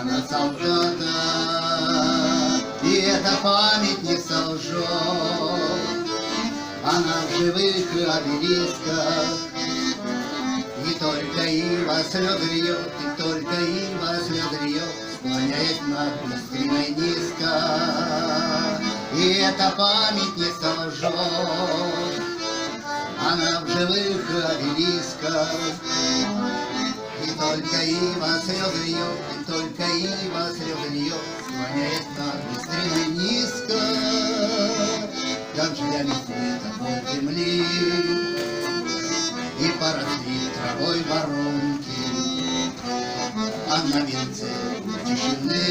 она солдата, и эта память не солжет. Она в живых обелисках, и только ива слезы льет, и только ива слезы льет, склоняясь над пустыней низко. И эта память не солжет. Она в живых обелисках, и только ива слезы льет, и только ива слезы льет, склоняясь над пустыней низко. Дождями цветом от земли и поросли травой воронки, а на венце тишины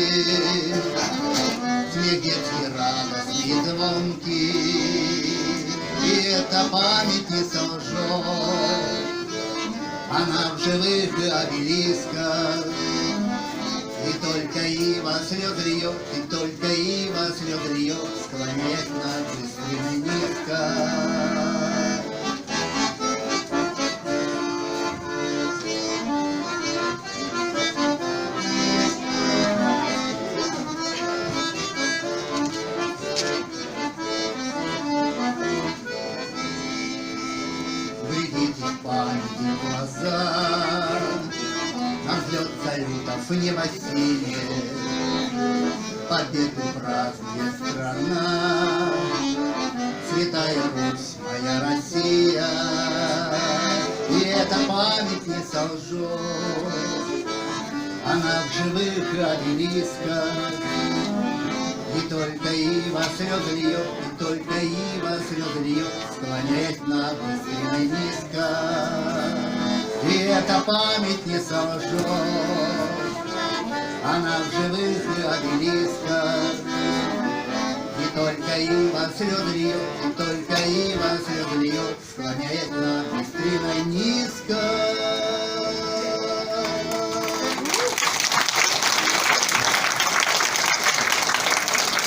смех детский радостный и звонкий. И эта память не солжет. Она в живых обелисках, и только ива слезы льет, и только ива слезы льет, склоняясь над быстрым низко. Глядите в памяти глаза, на взлет салютов небо синее, победу празднует страна, святая Русь, моя Россия. И эта память не солжет. Она в живых обелисках, и только ива слезы льет, и только ива слезы льет, склоняясь над быстрой низко. И эта память не солжет. Она в живых обелисках, и только ива слезы льет, и только ива слезы льет, склоняясь над быстрой низко.